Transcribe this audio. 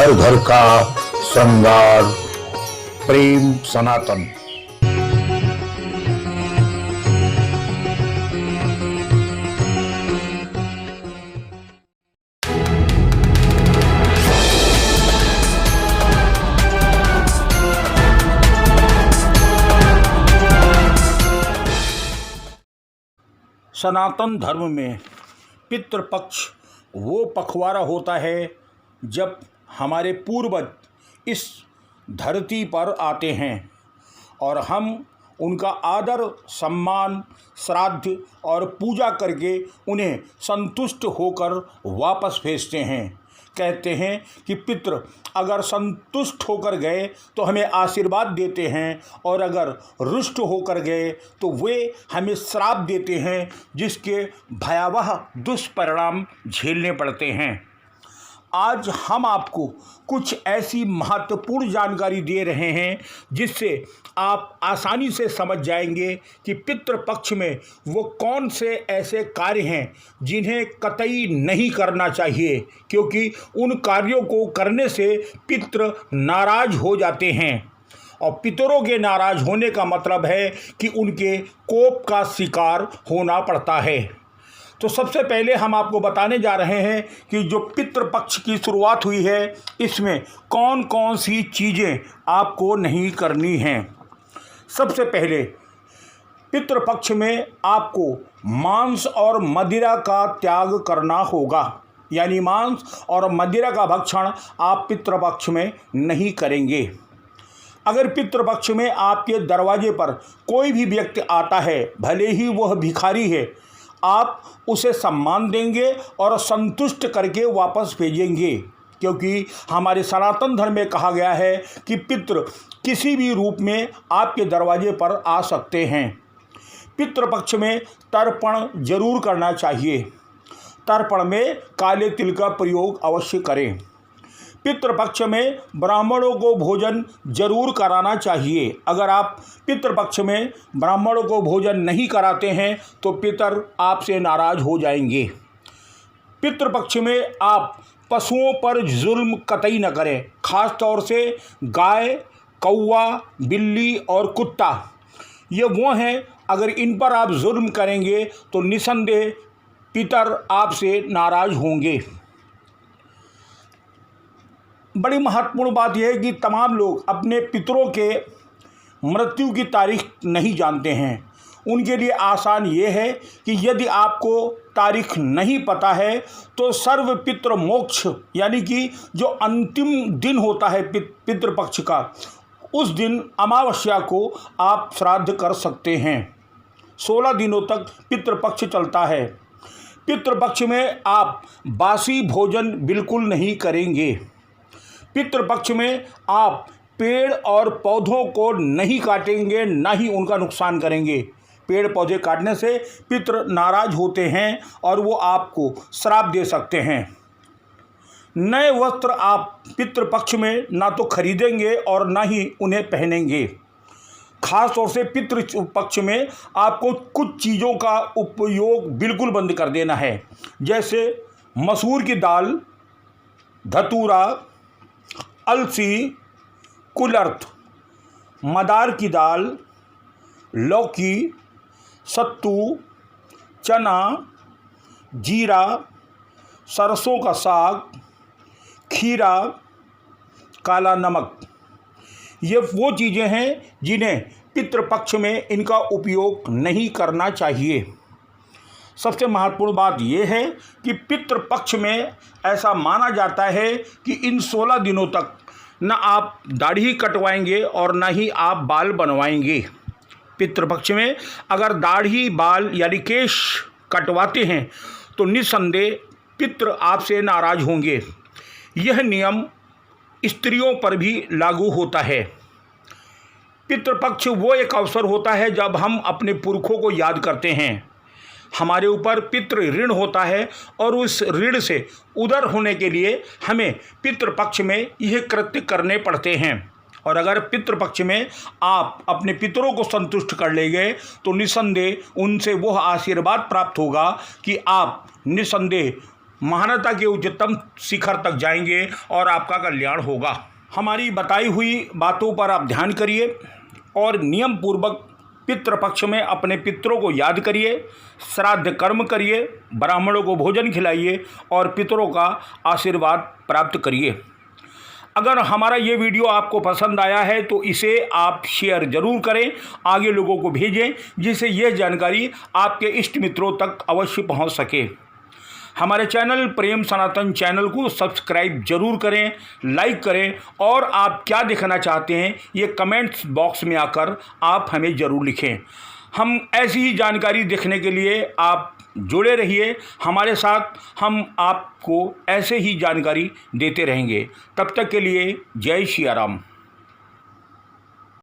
घर घर का श्रृंगार। प्रेम सनातन। सनातन धर्म में पितृपक्ष वो पखवाड़ा होता है जब हमारे पूर्वज इस धरती पर आते हैं और हम उनका आदर सम्मान श्राद्ध और पूजा करके उन्हें संतुष्ट होकर वापस भेजते हैं। कहते हैं कि पितृ अगर संतुष्ट होकर गए तो हमें आशीर्वाद देते हैं और अगर रुष्ट होकर गए तो वे हमें श्राप देते हैं, जिसके भयावह दुष्परिणाम झेलने पड़ते हैं। आज हम आपको कुछ ऐसी महत्वपूर्ण जानकारी दे रहे हैं जिससे आप आसानी से समझ जाएंगे कि पितृपक्ष में वो कौन से ऐसे कार्य हैं जिन्हें कतई नहीं करना चाहिए, क्योंकि उन कार्यों को करने से पितृ नाराज हो जाते हैं। और पितरों के नाराज होने का मतलब है कि उनके कोप का शिकार होना पड़ता है। तो सबसे पहले हम आपको बताने जा रहे हैं कि जो पितृपक्ष की शुरुआत हुई है इसमें कौन कौन सी चीज़ें आपको नहीं करनी हैं। सबसे पहले पितृपक्ष में आपको मांस और मदिरा का त्याग करना होगा, यानी मांस और मदिरा का भक्षण आप पितृपक्ष में नहीं करेंगे। अगर पितृपक्ष में आपके दरवाजे पर कोई भी व्यक्ति आता है, भले ही वह भिखारी है, आप उसे सम्मान देंगे और संतुष्ट करके वापस भेजेंगे, क्योंकि हमारे सनातन धर्म में कहा गया है कि पितृ किसी भी रूप में आपके दरवाजे पर आ सकते हैं। पितृपक्ष में तर्पण जरूर करना चाहिए। तर्पण में काले तिल का प्रयोग अवश्य करें। पितृपक्ष में ब्राह्मणों को भोजन जरूर कराना चाहिए। अगर आप पितृपक्ष में ब्राह्मणों को भोजन नहीं कराते हैं तो पितर आपसे नाराज हो जाएंगे। पितृपक्ष में आप पशुओं पर जुल्म कतई न करें, खास तौर से गाय, कौवा, बिल्ली और कुत्ता। ये वो हैं, अगर इन पर आप जुल्म करेंगे तो निसंदेह पितर आपसे नाराज होंगे। बड़ी महत्वपूर्ण बात यह है कि तमाम लोग अपने पितरों के मृत्यु की तारीख नहीं जानते हैं। उनके लिए आसान ये है कि यदि आपको तारीख नहीं पता है तो सर्व पितृ मोक्ष, यानी कि जो अंतिम दिन होता है पितृपक्ष का, उस दिन अमावस्या को आप श्राद्ध कर सकते हैं। 16 दिनों तक पितृपक्ष चलता है। पितृपक्ष में आप बासी भोजन बिल्कुल नहीं करेंगे। पितृपक्ष में आप पेड़ और पौधों को नहीं काटेंगे, ना ही उनका नुकसान करेंगे। पेड़ पौधे काटने से पितृ नाराज होते हैं और वो आपको श्राप दे सकते हैं। नए वस्त्र आप पितृपक्ष में ना तो खरीदेंगे और ना ही उन्हें पहनेंगे। खास तौर से पितृपक्ष में आपको कुछ चीज़ों का उपयोग बिल्कुल बंद कर देना है, जैसे मसूर की दाल, धतूरा, अलसी, कुलर्थ, मदार की दाल, लौकी, सत्तू, चना, जीरा, सरसों का साग, खीरा, काला नमक, ये वो चीज़ें हैं जिन्हें पितृपक्ष में इनका उपयोग नहीं करना चाहिए। सबसे महत्वपूर्ण बात यह है कि पितृपक्ष में ऐसा माना जाता है कि इन 16 दिनों तक न आप दाढ़ी कटवाएंगे और न ही आप बाल बनवाएंगे। पितृपक्ष में अगर दाढ़ी, बाल यानी केश कटवाते हैं तो निस्संदेह पितृ आपसे नाराज होंगे। यह नियम स्त्रियों पर भी लागू होता है। पितृपक्ष वो एक अवसर होता है जब हम अपने पुरखों को याद करते हैं। हमारे ऊपर पितृ ऋण होता है और उस ऋण से उदर होने के लिए हमें पितृपक्ष में यह कृत्य करने पड़ते हैं। और अगर पितृपक्ष में आप अपने पितरों को संतुष्ट कर लेंगे तो निसंदेह उनसे वह आशीर्वाद प्राप्त होगा कि आप निसंदेह महानता के उच्चतम शिखर तक जाएंगे और आपका कल्याण होगा। हमारी बताई हुई बातों पर आप ध्यान करिए और नियम पूर्वक पितृपक्ष में अपने पितरों को याद करिए, श्राद्ध कर्म करिए, ब्राह्मणों को भोजन खिलाइए और पितरों का आशीर्वाद प्राप्त करिए। अगर हमारा ये वीडियो आपको पसंद आया है तो इसे आप शेयर ज़रूर करें, आगे लोगों को भेजें, जिससे यह जानकारी आपके इष्ट मित्रों तक अवश्य पहुंच सके। हमारे चैनल प्रेम सनातन चैनल को सब्सक्राइब जरूर करें, लाइक करें और आप क्या देखना चाहते हैं ये कमेंट्स बॉक्स में आकर आप हमें ज़रूर लिखें। हम ऐसी ही जानकारी देखने के लिए आप जुड़े रहिए हमारे साथ, हम आपको ऐसे ही जानकारी देते रहेंगे। तब तक के लिए जय श्री राम।